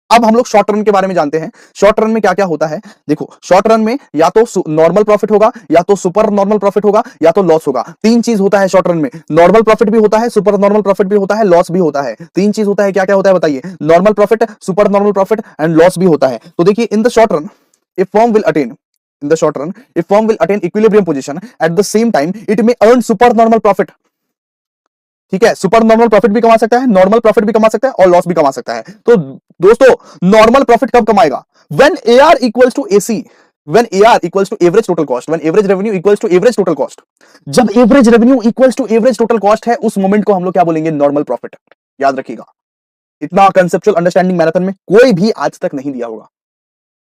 अब हम लोग शॉर्ट रन के बारे में जानते हैं। शॉर्ट रन में क्या क्या होता है? देखो शॉर्ट रन में या तो नॉर्मल प्रॉफिट होगा, या तो सुपर नॉर्मल प्रॉफिट होगा, या तो लॉस होगा। तीन चीज होता है शॉर्ट रन में, नॉर्मल प्रॉफिट भी होता है, सुपर नॉर्मल प्रॉफिट भी होता है, लॉस भी होता है। तीन चीज होता है। क्या क्या होता है बताइए? Normal profit, super normal profit and loss भी होता है। तो देखिए इन the short run A firm will attain equilibrium position, at the same time it may earn super normal profit. ठीक है, सुपर नॉर्मल प्रॉफिट भी कमा सकता है, नॉर्मल प्रॉफिट भी कमा सकता है, और लॉस भी कमा सकता है। तो दोस्तों नॉर्मल प्रॉफिट कब कमाएगा? When AR equals to AC, when AR equals to average total cost, when average revenue equals to average total cost. जब average revenue equals to average total cost है, उस मोमेंट को हम लोग क्या बोलेंगे? Normal profit. याद रखिएगा, इतना कंसेप्चुअल अंडरस्टैंडिंग मैराथन में कोई भी आज तक नहीं दिया होगा।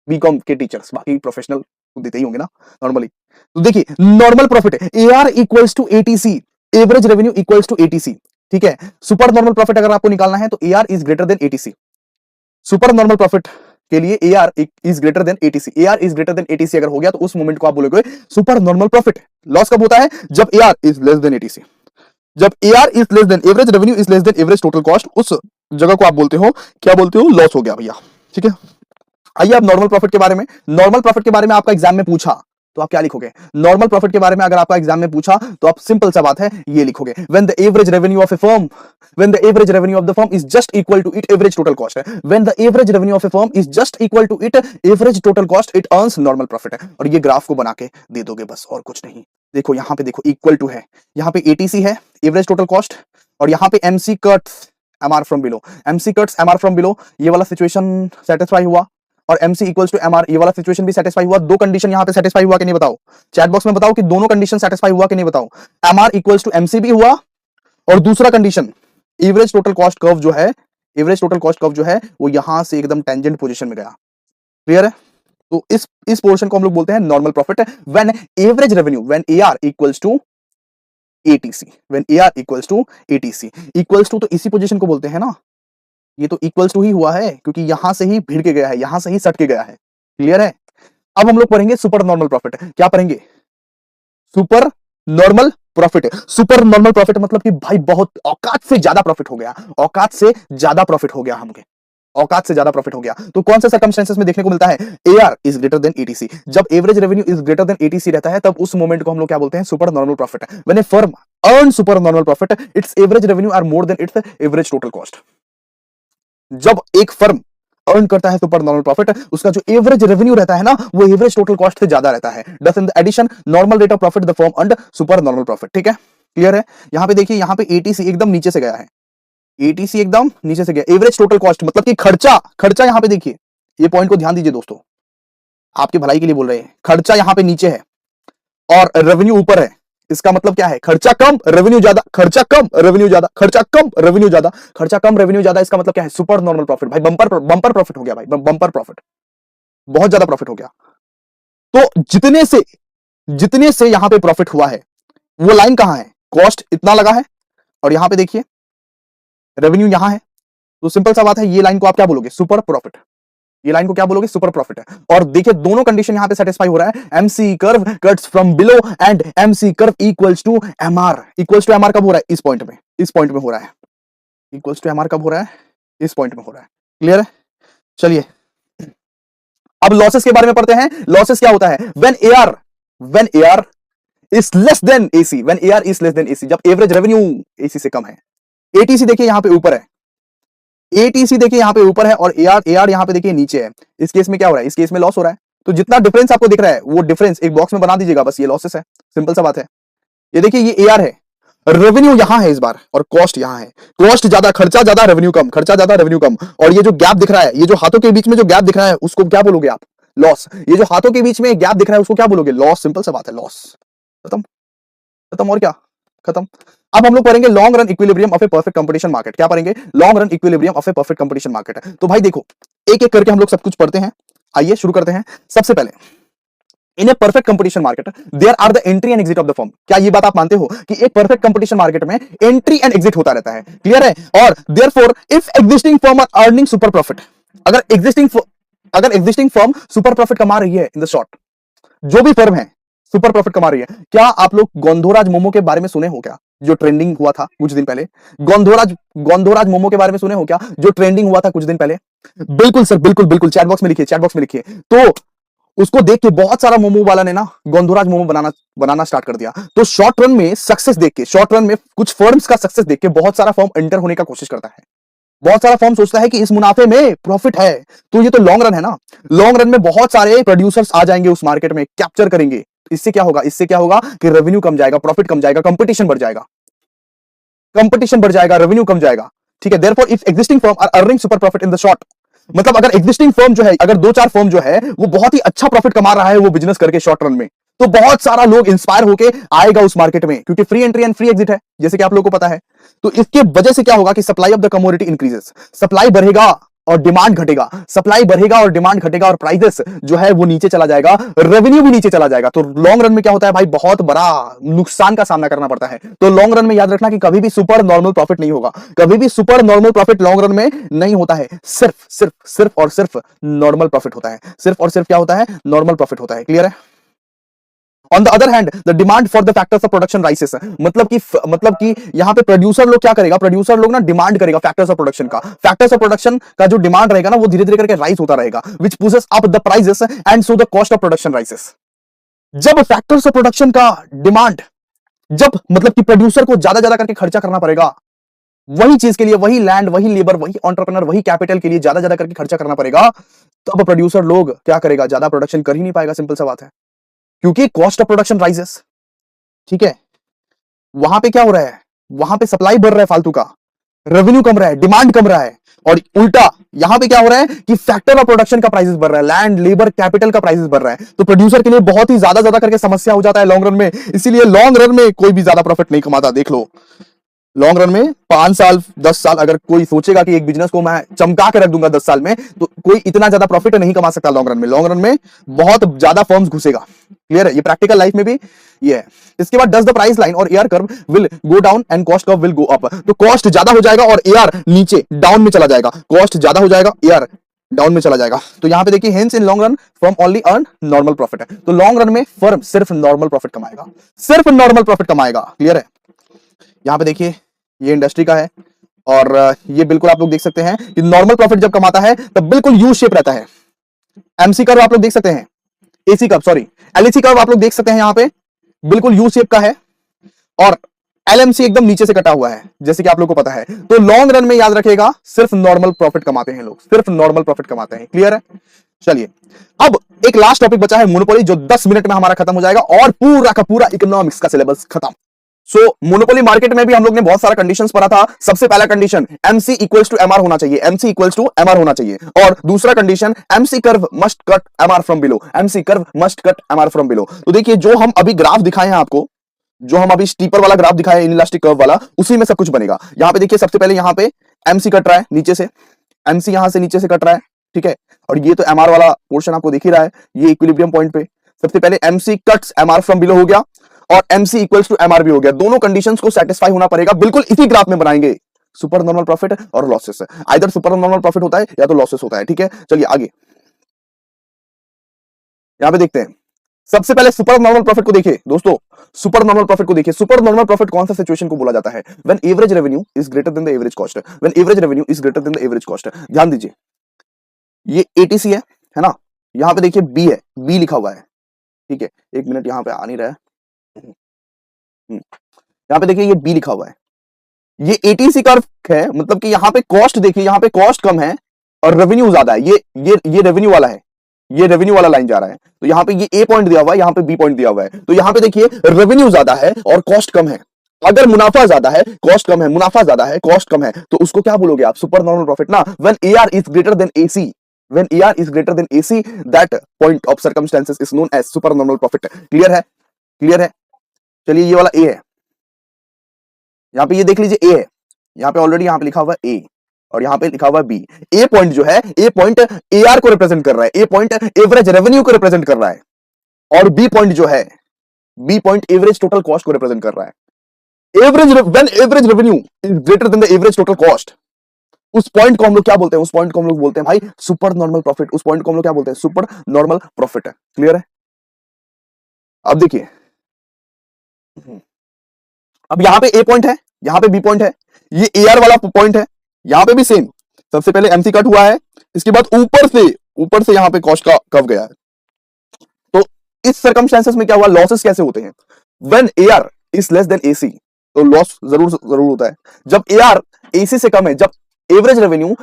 बीकॉम के टीचर्स, बाकी प्रोफेशनल देते ही होंगे ना नॉर्मली। तो देखिए normal profit AR equals to ATC, average revenue equals to ATC. ठीक है, सुपर नॉर्मल प्रॉफिट अगर आपको निकालना है तो AR is greater than ATC. Super normal profit के लिए AR is greater than ATC. AR is greater than ATC अगर हो गया तो उस मोमेंट को आप बोलोगे सुपर नॉर्मल प्रॉफिट। लॉस कब होता है? जब AR is less than ATC. जब AR is less than average revenue is less than average total cost, उस जगह को आप बोलते हो, क्या बोलते हो, लॉस हो गया भैया। ठीक है, आइए अब नॉर्मल प्रॉफिट के बारे में। नॉर्मल प्रॉफिट के बारे में आपका एग्जाम में पूछा तो आप क्या लिखोगे? नॉर्मल प्रॉफिट के बारे में अगर आपका एग्जाम में पूछा तो आप सिंपल सा बात है ये लिखोगे, when the average revenue of a firm, when the average revenue of the firm is just equal to it average total cost, when the average revenue of a firm is just equal to it average total cost, it earns normal profit. और ये ग्राफ को बना के दे दोगे बस, और कुछ नहीं। देखो यहां पे, देखो इक्वल टू है, यहां पे ATC है एवरेज टोटल कॉस्ट, और यहां पे MC cuts MR from below, MC cuts MR from below, ये वाला सिचुएशन सेटिस्फाई हुआ, और MC इक्वल्स टू MR ये वाला सिचुएशन भी सेटिस्फाई हुआ। दो कंडीशन यहां पे सेटिस्फाई हुआ कि नहीं बताओ, चैट बॉक्स में बताओ कि दोनों कंडीशन सेटिस्फाई हुआ कि नहीं बताओ। MR इक्वल्स टू MC भी हुआ, और दूसरा condition average total cost curve जो है, एवरेज टोटल कॉस्ट कर्व जो है वो यहां से एकदम टेंजेंट पोजीशन में गया। क्लियर है? तो इस पोर्शन को हम लोग बोलते हैं normal profit, when average revenue, when AR equals to ATC, when AR equals to ATC, equals to तो इसी पोजीशन को बोलते हैं ना, ये तो इक्वल्स टू ही हुआ है क्योंकि यहां से ही भिड़ के गया है, यहां से ही सट के गया है। क्लियर है? अब हम लोग पढ़ेंगे सुपर नॉर्मल प्रॉफिट। क्या पढ़ेंगे? Super normal profit. Super normal profit मतलब कि भाई बहुत औकात से ज्यादा प्रॉफिट हो गया, औकात से ज्यादा प्रॉफिट हो गया, हमके औकात से ज्यादा प्रॉफिट हो गया। तो कौन से सर्कमस्टेंसेस में देखने को मिलता है? AR is greater then ATC। जब average revenue is greater then ATC रहता है तब उस मोमेंट को हम लोग क्या बोलते हैं? Super normal profit. When a firm earn super normal profit, its average revenue are more than its average total cost. जब एक फर्म अर्न करता है सुपर नॉर्मल प्रॉफिट, उसका जो एवरेज रेवेन्यू रहता है ना वो एवरेज टोटल कॉस्ट से ज्यादा रहता है। Thus in the addition normal rate of profit the firm earned super normal profit. ठीक है, क्लियर है? यहां पे देखिए, यहां पे ATC एकदम नीचे से गया है, ATC एकदम नीचे से गया। एवरेज टोटल कॉस्ट मतलब कि खर्चा यहां पे देखिए, ये पॉइंट को ध्यान दीजिए दोस्तों, आपकी भलाई के लिए बोल रहे हैं। खर्चा यहां पे नीचे है और रेवेन्यू ऊपर है, इसका मतलब क्या है? खर्चा कम रेवेन्यू ज्यादा, खर्चा कम रेवेन्यू ज्यादा, खर्चा कम रेवेन्यू ज्यादा, खर्चा कम रेवेन्यू ज्यादा। इसका मतलब क्या है? Super normal profit. भाई बंपर प्रॉफिट हो गया भाई, बंपर प्रॉफिट, बहुत ज्यादा प्रॉफिट हो गया। तो जितने से यहां पे प्रॉफिट हुआ है वो लाइन कहां है? कॉस्ट इतना लगा है और यहां पे देखिए रेवेन्यू यहां है, तो सिंपल सा बात है, ये लाइन को आप क्या बोलोगे? Super profit. ये लाइन को क्या बोलोगे? सुपर प्रॉफिट है। और देखिए दोनों कंडीशन यहां पे सेटिस्फाई हो रहा है। MC curve cuts from below and MC curve equals to MR। Equals to MR कब हो रहा है? इस पॉइंट में हो रहा है। इक्वल्स टू MR कब हो रहा है? इस पॉइंट में हो रहा है। क्लियर है? चलिए अब लॉसेस के बारे में पढ़ते हैं। लॉसेस क्या होता है? When AR is less then AC, when AR is less then AC, जब एवरेज रेवेन्यू AC से कम है। ATC देखिए यहां पे ऊपर है, ATC देखिए यहां पे ऊपर है, और AR यहां पे देखिए नीचे है। इस केस में क्या हो रहा है? इस केस में लॉस हो रहा है। तो जितना डिफरेंस आपको दिख रहा है वो डिफरेंस एक बॉक्स में बना दीजिएगा, बस ये लॉसेस है। सिंपल सा बात है। ये देखिए ये AR है, रेवेन्यू यहां है इस बार, और कॉस्ट यहां है। कॉस्ट ज्यादा, खर्चा ज्यादा, रेवेन्यू कम, खर्चा ज्यादा, रेवेन्यू कम। और ये जो गैप दिख रहा है, ये जो हाथों के बीच में जो गैप दिख रहा है उसको क्या बोलोगे आप? लॉस। ये जो हाथों के बीच में गैप दिख रहा है उसको क्या बोलोगे? लॉस। सिंपल सा बात है, लॉस। खत्म खत्म, और क्या? खत्म। अब हम लोग पढ़ेंगे long run equilibrium of A perfect competition market. क्या पढ़ेंगे? Long run equilibrium of A perfect competition market. तो भाई देखो, एक एक करके हम लोग सब कुछ पढ़ते हैं। आइए शुरू करते हैं। सबसे पहले, in a perfect competition market there are the entry and exit of the firm. क्या ये बात आप मानते हो कि एक परफेक्ट कंपटीशन मार्केट में एंट्री एंड एग्जिट होता रहता है? क्लियर है? और therefore if existing firm are earning super profit, अगर एग्जिस्टिंग फर्म सुपर प्रॉफिट कमा रही है, इन द शॉर्ट जो भी फर्म है सुपर प्रॉफिट कमा रही है। क्या आप लोग गोंधोराज मोमो के बारे में सुने हो क्या, जो ट्रेंडिंग हुआ था कुछ दिन पहले? गोंधोराज मोमो के बारे में सुने हो क्या, जो ट्रेंडिंग हुआ था कुछ दिन पहले? बिल्कुल सर, बिल्कुल बिल्कुल, चैट बॉक्स में लिखिए। तो उसको देख के बहुत सारा मोमो वाला ने ना गोंधोराज मोमो बनाना स्टार्ट कर दिया। तो शॉर्ट रन में सक्सेस देख के, शॉर्ट रन में कुछ फर्म्स का सक्सेस देख के बहुत सारा फर्म एंटर होने का कोशिश करता है। बहुत सारा फर्म सोचता है कि इस मुनाफे में प्रॉफिट है, तो ये तो लॉन्ग रन है ना। लॉन्ग रन में बहुत सारे प्रोड्यूसर्स आ जाएंगे उस मार्केट में, कैप्चर करेंगे। इससे क्या होगा? कि रेवेन्यू कम जाएगा, प्रॉफिट कम जाएगा, कंपटीशन बढ़ जाएगा, रेवेन्यू कम जाएगा। ठीक है, therefore if existing firm are earning super profit in the short, मतलब अगर एग्जिस्टिंग फर्म जो है, अगर 2-4 फर्म जो है वो बहुत ही अच्छा प्रॉफिट कमा रहा है वो बिजनेस करके शॉर्ट रन में, तो बहुत सारा लोग इंस्पायर होके आएगा उस मार्केट में, क्योंकि free entry and free exit है, जैसे कि आप लोगों को पता है। तो इसके वजह से क्या होगा कि supply of the commodity increases, supply बढ़ेगा और डिमांड घटेगा, सप्लाई बढ़ेगा और डिमांड घटेगा, और प्राइसेस जो है वो नीचे चला जाएगा, रेवेन्यू भी नीचे चला जाएगा। तो लॉन्ग रन में क्या होता है भाई? बहुत बड़ा नुकसान का सामना करना पड़ता है। तो लॉन्ग रन में याद रखना कि कभी भी सुपर नॉर्मल प्रॉफिट नहीं होगा, कभी भी super normal profit long run में नहीं होता है। सिर्फ और सिर्फ नॉर्मल प्रॉफिट होता है। सिर्फ और सिर्फ क्या होता है? नॉर्मल प्रॉफिट होता है। क्लियर है? On the other hand the demand for the factors of production राइसेस, मतलब कि यहां पे प्रोड्यूसर लोग क्या करेगा, प्रोड्यूसर लोग ना डिमांड करेगा फैक्टर्स ऑफ प्रोडक्शन का, फैक्टर्स ऑफ प्रोडक्शन का जो डिमांड रहेगा ना वो धीरे धीरे करके राइज होता रहेगा, which pushes up the prices and so the cost of production rises. जब फैक्टर्स ऑफ प्रोडक्शन का डिमांड, जब मतलब कि प्रोड्यूसर को ज्यादा करके खर्चा करना पड़ेगा, वही चीज के लिए, वही लैंड, वही लेबर, वही एंटरप्रेन्योर, वही कैपिटल के लिए ज्यादा करके खर्चा करना पड़ेगा, तब प्रोड्यूसर लोग क्या करेगा, ज्यादा प्रोडक्शन कर ही नहीं पाएगा, सिंपल सा बात है, क्योंकि कॉस्ट ऑफ प्रोडक्शन राइजेस। ठीक है, वहां पे क्या हो रहा है, वहां पे सप्लाई बढ़ रहा है फालतू का, रेवेन्यू कम रहा है, डिमांड कम रहा है, और उल्टा यहां पे क्या हो रहा है कि फैक्टर ऑफ प्रोडक्शन का प्राइसेस बढ़ रहा है, लैंड, लेबर, कैपिटल का प्राइसेस बढ़ रहा है, तो प्रोड्यूसर के लिए बहुत ही ज्यादा करके समस्या हो जाता है लॉन्ग रन में। इसीलिए लॉन्ग रन में कोई भी ज्यादा प्रॉफिट नहीं कमाता। देख लो, लॉन्ग रन में 5 साल 10 साल अगर कोई सोचेगा कि एक बिजनेस को मैं चमका के रख दूंगा 10 साल में, तो कोई इतना ज्यादा प्रॉफिट नहीं कमा सकता लॉन्ग रन में। लॉन्ग रन में बहुत ज्यादा फर्म्स घुसेगा। क्लियर है, ये प्रैक्टिकल लाइफ में भी ये है। इसके बाद डज द प्राइस लाइन और AR curve will go down and cost curve will go up, तो कॉस्ट ज्यादा हो जाएगा और एआर नीचे डाउन में चला जाएगा, कॉस्ट ज्यादा हो जाएगा, एआर डाउन में चला जाएगा। तो यहां पे देखिए, hence in long run firm only earn normal profit है, तो लॉन्ग रन में फर्म सिर्फ नॉर्मल प्रॉफिट कमाएगा, सिर्फ नॉर्मल प्रॉफिट कमाएगा। क्लियर है, यहां पे देखिए ये इंडस्ट्री का है, और ये बिल्कुल आप लोग देख सकते हैं कि नॉर्मल प्रॉफिट जब कमाता है तब बिल्कुल यू शेप रहता है। एमसी कर्व आप लोग देख सकते हैं, AC curve sorry LAC curve आप लोग देख सकते हैं, यहां पे बिल्कुल यू शेप का है, और एलएमसी एकदम नीचे से कटा हुआ है, जैसे कि आप लोग को पता है। तो लॉन्ग रन में याद रखेगा, सिर्फ नॉर्मल प्रॉफिट कमाते हैं लोग, सिर्फ नॉर्मल प्रॉफिट कमाते हैं। क्लियर है, चलिए अब एक लास्ट टॉपिक बचा है मोनोपोली, जो 10 मिनट में हमारा खत्म हो जाएगा और पूरा का पूरा इकोनॉमिक्स का सिलेबस खत्म। सो मोनोपोली मार्केट में भी हम लोग ने बहुत सारा कंडीशंस पढ़ा था। सबसे पहला condition MC equals to MR होना चाहिए, एमसी इक्वल्स टू एमआर होना चाहिए, और दूसरा condition MC curve must cut MR from below, MC curve must cut MR from below. तो देखिए, जो हम अभी ग्राफ दिखाए हैं आपको, जो हम अभी स्टीपर वाला ग्राफ दिखाया है, इनइलास्टिक कर्व वाला, उसी में सब कुछ बनेगा। यहां पे देखिए, सबसे पहले यहां पे एमसी कट रहा है नीचे से, एमसी यहां से नीचे से कट रहा है, ठीक है, और ये तो एमआर वाला पोर्शन आपको दिख ही रहा है, ये इक्विलिब्रियम पॉइंट पे सबसे पहले MC cuts MR from below हो गया, और एमसी इक्वल्स टू एमआर भी हो गया। दोनों कंडीशंस को सेटिस्फाई होना पड़ेगा, बिल्कुल इसी ग्राफ में बनाएंगे, सुपर नॉर्मल प्रॉफिट और losses. Either super normal profit होता है या तो लॉसेस होता है। ठीक है, चलिए आगे यहां पे देखते हैं। सबसे पहले सुपर नॉर्मल प्रॉफिट को देखिए दोस्तों, सुपर नॉर्मल प्रॉफिट को देखिए। सुपर नॉर्मल प्रॉफिट कौन सा सिचुएशन को बोला जाता है? When average revenue is greater than the average cost, when average revenue is greater than the average cost. ध्यान दीजिए, ये एटीसी है ना, यहां पे देखिए बी है, बी लिखा हुआ है, ठीक है, एक मिनट यहां पे आ नहीं रहा है, यहां पे देखिए ये बी लिखा हुआ है, ये एटीसी कर्व है, मतलब कि यहां पे कॉस्ट देखिए, यहां पे कॉस्ट कम है और रेवेन्यू ज्यादा है। ये रेवेन्यू वाला है, ये रेवेन्यू वाला लाइन जा रहा है, तो यहां पे ये ए पॉइंट दिया हुआ है, यहां पे बी पॉइंट दिया हुआ है, तो यहां पे देखिए रेवेन्यू ज्यादा है और कॉस्ट कम है। अगर मुनाफा ज्यादा है, कॉस्ट कम है, मुनाफा ज्यादा है, कॉस्ट कम है, तो उसको क्या बोलोगे आप? सुपर नॉर्मल प्रॉफिट ना। When AR is greater than AC, when AR is greater than AC, that point of circumstances is known as super normal profit. Clear है, क्लियर है। चलिए ये वाला ए है, यहां पे ये देख लीजिए ए है, यहां पे ऑलरेडी यहां पे लिखा हुआ है ए और यहां पे लिखा हुआ है बी। ए पॉइंट जो है, ए पॉइंट एआर को रिप्रेजेंट कर रहा है, ए पॉइंट एवरेज रेवेन्यू को रिप्रेजेंट कर रहा है, और बी पॉइंट जो है, B point average total cost को रिप्रेजेंट कर रहा है। Average, when average revenue is greater than the average total cost, उस पॉइंट को हम लोग क्या बोलते हैं? उस पॉइंट को हम लोग बोलते हैं भाई सुपर नॉर्मल प्रॉफिट। उस पॉइंट को हम लोग क्या बोलते हैं? सुपर नॉर्मल प्रॉफिट है। क्लियर है। अब देखिए, अब यहां पे ए पॉइंट है, यहां पे बी पॉइंट है, ये एआर वाला पॉइंट है, यहां पे भी सेम, सबसे पहले एमसी कट हुआ है, इसके बाद ऊपर से यहां पे कॉस्ट का कर्व गया है। तो इस सर्कमस्टेंसेस में क्या हुआ? लॉसेस कैसे होते हैं? When AR is less then AC, तो लॉस जरूर होता है। जब एआर एसी से कम है, जब एवरेज रेवेन्यू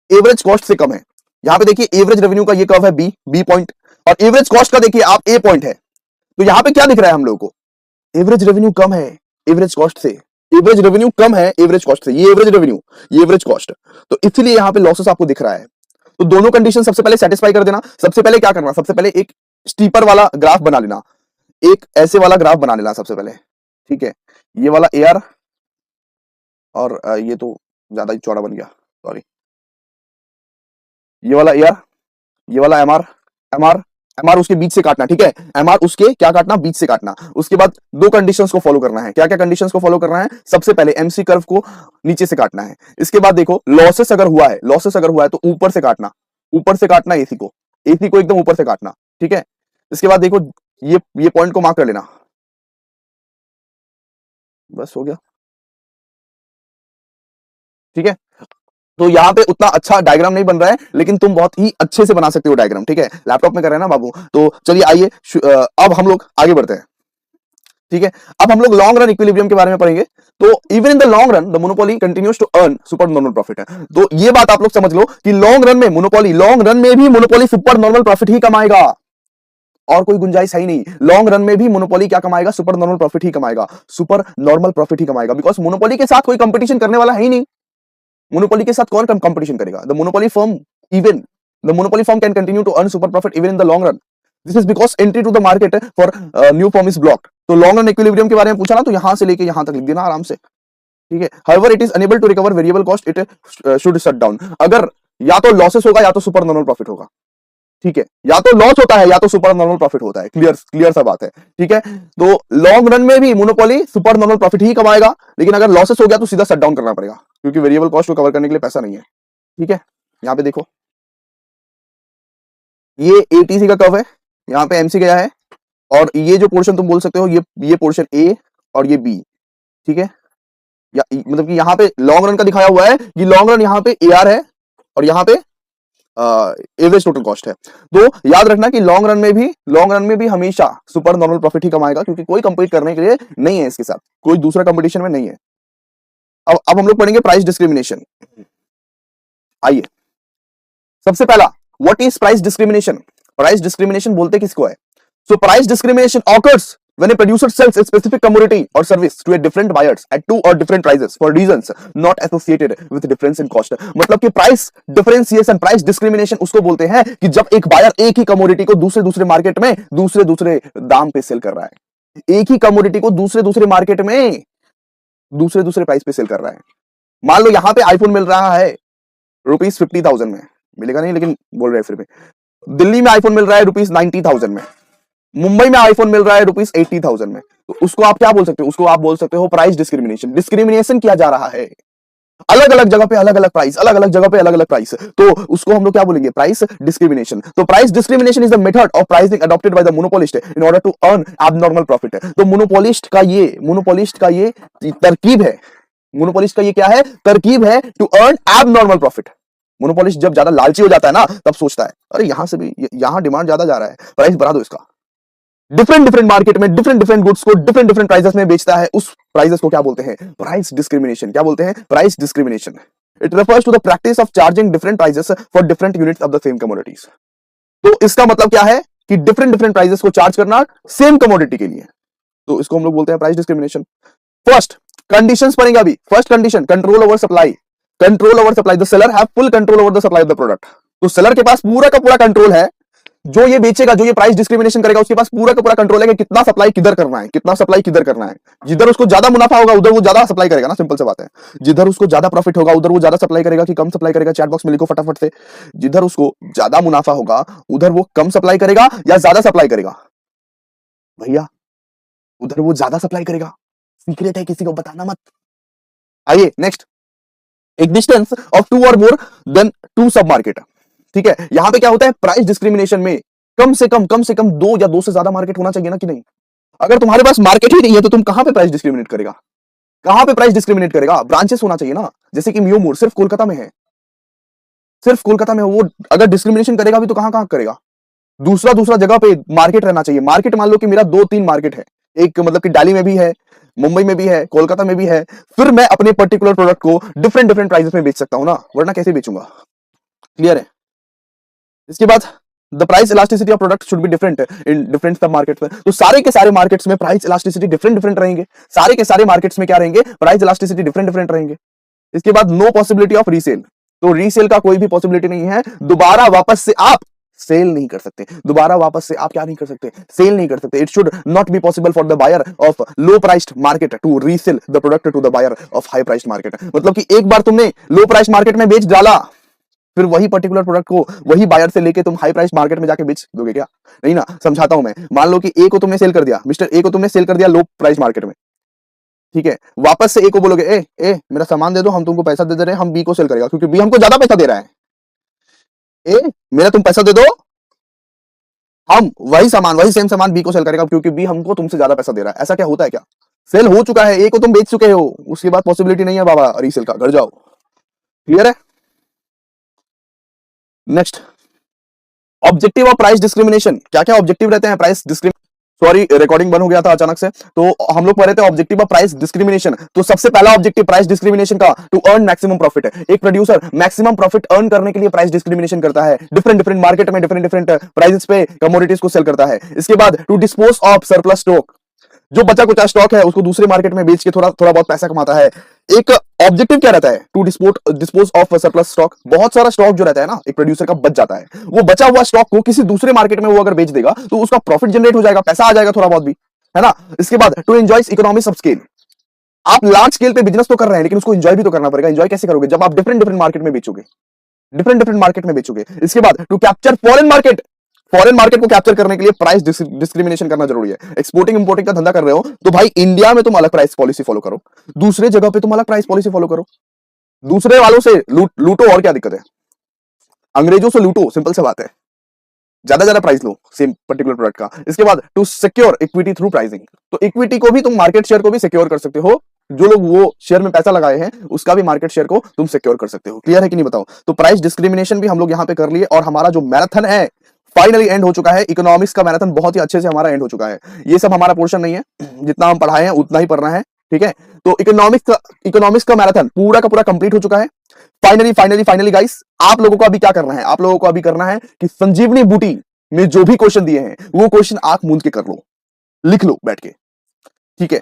एवरेज कॉस्ट से कम है, यहां पे देखिए एवरेज रेवेन्यू का ये कर्व है बी पॉइंट, और एवरेज कॉस्ट का देखिए आप ए पॉइंट है, तो यहां पे क्या दिख रहा है हम लोगों को? एवरेज रेवेन्यू कम है एवरेज कॉस्ट से, एवरेज रेवेन्यू कम है एवरेज कॉस्ट से, ये एवरेज रेवेन्यू, ये एवरेज कॉस्ट, तो इसलिए यहां पे लॉसेस आपको दिख रहा है। तो दोनों कंडीशन सबसे पहले सेटिस्फाई कर देना। सबसे पहले क्या करना? सबसे पहले एक स्टीपर वाला ग्राफ बना लेना, एक ऐसे वाला ग्राफ बना लेना सबसे पहले, ठीक है, ये वाला एआर, और ये तो ज्यादा ही चौड़ा बन गया, सॉरी, ये वाला एआर, ये वाला एमआर, एमआर उसके बीच से काटना, ठीक है, एमआर उसके क्या काटना? बीच से काटना। उसके बाद दो कंडीशंस को फॉलो करना है। क्या क्या कंडीशंस को फॉलो करना है? सबसे पहले एमसी कर्व को नीचे से काटना है। इसके बाद देखो लॉसेस अगर हुआ है तो ऊपर से काटना, एसी को एकदम ऊपर से काटना, ठीक है। इसके बाद देखो ये पॉइंट को मार्क कर लेना, बस हो गया। ठीक है, तो यहाँ पे उतना अच्छा डायग्राम नहीं बन रहा है, लेकिन तुम बहुत ही अच्छे से बना सकते हो डायग्राम। ठीक है, लैपटॉप में कर रहे हैं ना बाबू, तो चलिए आइए अब हम लोग आगे बढ़ते हैं। ठीक है, अब हम लोग लॉन्ग रन इक्विलिब्रियम के बारे में पढ़ेंगे। तो even in the long run the monopoly continues to earn super normal profit है। तो ये बात आप लोग समझ लो कि लॉन्ग रन में भी मोनोपोली सुपर नॉर्मल प्रॉफिट ही कमाएगा, और कोई गुंजाइश है ही नहीं। लॉन्ग रन में भी मोनोपोली क्या कमाएगा? सुपर नॉर्मल प्रॉफिट ही कमाएगा, सुपर नॉर्मल प्रॉफिट ही कमाएगा, बिकॉज मोनोपोली के साथ कोई कंपटीशन करने वाला है ही नहीं। मोनोपोली के साथ कौन कंपटीशन करेगा? The monopoly firm can continue to earn super profit even in the long run. This is because entry to the market for new firm is blocked. तो लॉन्ग रन इक्विलिब्रियम के बारे में पूछा ना, तो यहां से लेके यहां तक लिख देना आराम से। ठीक है, however it is unable to recover variable cost, it should shut down. अगर या तो लॉसेस होगा या तो सुपर नॉर्मल प्रॉफिट होगा। ठीक है, या तो लॉस होता है या तो सुपर नॉर्मल प्रॉफिट होता है। क्लियर सा बात है। ठीक है, तो लॉन्ग रन में भी मोनोपोली सुपर नॉर्मल प्रॉफिट ही कमाएगा, लेकिन अगर लॉसेस हो गया तो सीधा शट डाउन करना पड़ेगा, क्योंकि वेरिएबल कॉस्ट को कवर करने के लिए पैसा नहीं है। ठीक है, यहां पे देखो, ये एटीसी का कर्व है, यहां पे एमसी गया है, और ये जो पोर्शन तुम बोल सकते हो, ये पोर्शन ए और ये बी। ठीक है, या मतलब कि यहां पे लॉन्ग रन का दिखाया हुआ है कि लॉन्ग रन यहां पे एआर है और यहां पे एवरेज टोटल कॉस्ट है। तो याद रखना कि लॉन्ग रन में भी हमेशा सुपर नॉर्मल प्रॉफिट ही कमाएगा, क्योंकि कोई कंपीट करने के लिए नहीं है इसके साथ, कोई दूसरा कंपटीशन में नहीं है। अब हम लोग पढ़ेंगे प्राइस डिस्क्रिमिनेशन। आइए, सबसे पहला, what is price discrimination? Price discrimination बोलते किसको है? So price discrimination occurs when a producer sells a specific commodity or service to a different buyers at two or different prices for reasons not associated with difference in cost। मतलब कि प्राइस डिफरेंशिएशन, प्राइस डिस्क्रिमिनेशन उसको बोलते हैं कि जब एक बायर एक ही कमोडिटी को दूसरे मार्केट में दूसरे दाम पे सेल कर रहा है। एक ही कमोडिटी को दूसरे मार्केट में दूसरे प्राइस पे सेल कर रहा है। मान लो यहां पे आईफोन मिल रहा है ₹50,000 में, मिलेगा नहीं लेकिन बोल रहे हैं फिर भी। दिल्ली में आईफोन मिल रहा है ₹90,000 में, मुंबई में आईफोन मिल रहा है ₹80,000 में। तो उसको आप क्या बोल सकते हो? उसको आप बोल सकते हो प्राइस डिस्क्रिमिनेशन। डिस्क्रिमिनेशन किया जा रहा है, अलग अलग जगह पे अलग अलग प्राइस, अलग अलग जगह पे अलग अलग प्राइस, तो उसको हम लोग क्या बोलेंगे? Price discrimination. तो price discrimination is the method of pricing adopted by the monopolist in order to earn abnormal profit. तो मोनोपोलिस्ट का ये तरकीब है, मोनोपोलिस्ट का ये क्या है? तरकीब है to earn abnormal profit. Monopolist जब ज्यादा लालची हो जाता है ना, तब सोचता है अरे यहां से भी यहां डिमांड ज्यादा जा रहा है, प्राइस बढ़ा दो इसका। डिफरेंट मार्केट में डिफरेंट गुड्स को डिफरेंट प्राइसेस में बेचता है, उस प्राइसेस को क्या बोलते हैं? Price discrimination. क्या बोलते हैं? Price discrimination. It refers to the practice of charging different prices for different units of the same commodities. तो इसका मतलब क्या है कि डिफरेंट प्राइसेस को चार्ज करना सेम कमोडिटी के लिए, तो इसको हम लोग बोलते हैं प्राइस डिस्क्रिमिनेशन। फर्स्ट कंडीशंस पढ़ेंगे अभी। First condition, control over supply. Control over supply, the seller have full control over the supply of the product. तो सेलर के पास पूरा का पूरा कंट्रोल है, जो ये बेचेगा, जो ये प्राइस डिस्क्रिमिनेशन करेगा, उसके पास पूरा का पूरा कंट्रोल है कि कितना सप्लाई किधर करना है, कितना सप्लाई किधर करना है। जिधर उसको ज्यादा मुनाफा होगा उधर वो ज्यादा सप्लाई करेगा ना, सिंपल सी बात है। जिधर उसको ज्यादा प्रॉफिट होगा उधर वो ज्यादा सप्लाई करेगा कि कम सप्लाई करेगा? चैट बॉक्स में लिखो फटाफट से। जिधर उसको ज्यादा मुनाफा होगा उधर वो कम सप्लाई करेगा या ज्यादा सप्लाई करेगा? भैया उधर वो ज्यादा सप्लाई करेगा, सीक्रेट है, किसी को बताना मत। आइए नेक्स्ट, एक डिस्टेंस ऑफ 2 और मोर देन 2 सब मार्केट। ठीक है, यहां पे क्या होता है? प्राइस डिस्क्रिमिनेशन में कम से कम 2 या 2 से ज्यादा मार्केट होना चाहिए ना, कि नहीं? अगर तुम्हारे पास मार्केट ही नहीं है तो तुम कहां पे प्राइस डिस्क्रिमिनेट करेगा? कहां पे प्राइस डिस्क्रिमिनेट करेगा? ब्रांचेस होना चाहिए ना। जैसे कि म्यूमूर सिर्फ कोलकाता में है, सिर्फ कोलकाता में। वो अगर डिस्क्रिमिनेशन करेगा भी तो कहां कहां करेगा? दूसरा जगह पे मार्केट रहना चाहिए। मार्केट मान लो कि मेरा 2-3 मार्केट है, एक मतलब कि दिल्ली में भी है, मुंबई में भी है, कोलकाता में भी है, फिर मैं अपने पर्टिकुलर प्रोडक्ट को डिफरेंट प्राइसेस में बेच सकता हूं ना, वरना कैसे बेचूंगा? क्लियर है? इसके बाद the price elasticity of product should be different in different सब मार्केट्स में। तो सारे के सारे मार्केट्स में प्राइस इलास्टिसिटी डिफरेंट रहेंगे। सारे के सारे मार्केट्स में क्या रहेंगे? प्राइस इलास्टिसिटी डिफरेंट रहेंगे। इसके बाद नो पॉसिबिलिटी ऑफ रीसेल। तो रीसेल का कोई भी पॉसिबिलिटी नहीं है, दोबारा वापस से आप सेल नहीं कर सकते। दोबारा वापस से आप क्या नहीं कर सकते? सेल नहीं कर सकते। It should not be possible for the buyer of low priced market to resell the product to the buyer of high priced market. मतलब कि एक बार तुमने लो प्राइस मार्केट में बेच डाला, फिर वही पर्टिकुलर प्रोडक्ट को वही बायर से लेके तुम हाई प्राइस मार्केट में जाके बेच दोगे क्या? नहीं ना। समझाता हूं मैं। मान लो कि ए को तुमने सेल कर दिया, मिस्टर ए को तुमने सेल कर दिया लो प्राइस मार्केट में। ठीक है, वापस से ए को बोलोगे ए मेरा सामान दे दो, हम तुमको पैसा दे रहे हैं, हम बी को सेल करेगा क्योंकि बी हमको ज्यादा पैसा दे रहा है। ए मेरा तुम पैसा दे दो, हम वही सामान, वही सेम सामान बी को सेल करेगा क्योंकि बी हमको तुमसे ज्यादा पैसा दे रहा है। ऐसा क्या होता है क्या? सेल हो चुका है, ए को तुम बेच चुके हो, उसके बाद पॉसिबिलिटी नहीं है बाबा रीसेल का, घर जाओ। क्लियर है? Next, objective of price discrimination. क्या क्या ऑब्जेक्टिव रहते हैं प्राइस डिस्क्रिमिनेशन? सॉरी रिकॉर्डिंग बंद हो गया था अचानक से। तो हम लोग पढ़ रहे थे ऑब्जेक्टिव ऑफ प्राइस डिस्क्रिमिनेशन। तो सबसे पहला ऑब्जेक्टिव प्राइस डिस्क्रिमिनेशन का टू अर्न मैक्सिमम प्रॉफिट है। एक प्रोड्यूसर मैक्सिमम प्रॉफिट अर्न करने के लिए प्राइस डिस्क्रिमिनेशन करता है, डिफरेंट डिफरेंट मार्केट में डिफरेंट डिफरेंट प्राइसेस पे कमोडिटीज को सेल करता है। इसके बाद to dispose of surplus stock, जो बचा कुचा स्टॉक है उसको दूसरे मार्केट में बेच के थोड़ा थोड़ा बहुत पैसा कमाता है। एक ऑब्जेक्टिव क्या रहता है? To dispose of surplus stock. बहुत सारा स्टॉक जो रहता है ना एक प्रोड्यूसर का बच जाता है, वो बचा हुआ स्टॉक को किसी दूसरे मार्केट में वो अगर बेच देगा तो उसका प्रॉफिट जनरेट हो जाएगा, पैसा आ जाएगा थोड़ा बहुत भी, है ना। इसके बाद to enjoy economics of scale. आप लार्ज स्केल पे बिजनेस तो कर रहे हैं लेकिन उसको एंजॉय भी तो करना पड़ेगा। एंजॉय कैसे करोगे? जब आप डिफरेंट डिफरेंट मार्केट में बेचोगे, डिफरेंट डिफरेंट मार्केट में बेचोगे। इसके बाद to capture foreign market. Foreign market को कैप्चर करने के लिए प्राइस डिस्क्रिमिनेशन करना जरूरी है। एक्सपोर्टिंग इंपोर्टिंग का धंधा कर रहे हो तो भाई इंडिया में तुम अलग प्राइस पॉलिसी फॉलो करो, दूसरे जगह पे तुम अलग प्राइस पॉलिसी फॉलो करो। दूसरे वालों से लूटो, और क्या दिक्कत है? अंग्रेजों से लूटो, सिंपल सी बात है। ज्यादा प्राइस लो सेम पर्टिकुलर प्रोडक्ट का। इसके बाद to secure equity through pricing. तो इक्विटी को भी तुम मार्केट शेयर को भी सिक्योर कर सकते हो, जो लोग वो शेयर में पैसा लगाए हैं उसका भी मार्केट शेयर को तुम सिक्योर कर सकते हो। क्लियर है कि नहीं बताओ? तो प्राइस डिस्क्रिमिनेशन भी हम लोग यहां पे कर लिए और हमारा जो मैराथन है फाइनली एंड हो चुका है। इकोनॉमिक्स का मैराथन बहुत ही अच्छे से हमारा एंड हो चुका है। ये सब हमारा पोर्शन नहीं है, जितना हम पढ़ाए हैं उतना ही पढ़ना है, ठीक है। तो इकोनॉमिक्स का मैराथन पूरा का पूरा कंप्लीट हो चुका है। फाइनली गाइस, आप लोगों को अभी क्या करना है? आप लोगों को अभी करना है कि संजीवनी बूटी में जो भी क्वेश्चन दिए हैं वो क्वेश्चन आंख मूंद के कर लो, लिख लो बैठ के, ठीक है।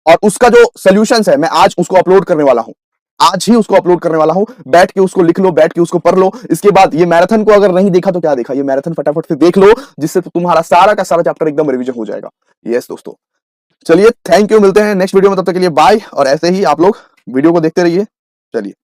और उसका जो सॉल्यूशंस है मैं आज उसको अपलोड करने वाला हूं, आज ही उसको अपलोड करने वाला हूं। बैठ के उसको लिख लो, बैठ के उसको पढ़ लो। इसके बाद ये मैराथन को अगर नहीं देखा तो क्या देखा, ये मैराथन फटाफट से देख लो, जिससे तुम्हारा सारा का सारा चैप्टर एकदम रिवीजन हो जाएगा। यस दोस्तों, चलिए थैंक यू, मिलते हैं नेक्स्ट वीडियो में, तब तक के लिए बाय। और ऐसे ही आप लोग वीडियो को देखते रहिए। चलिए।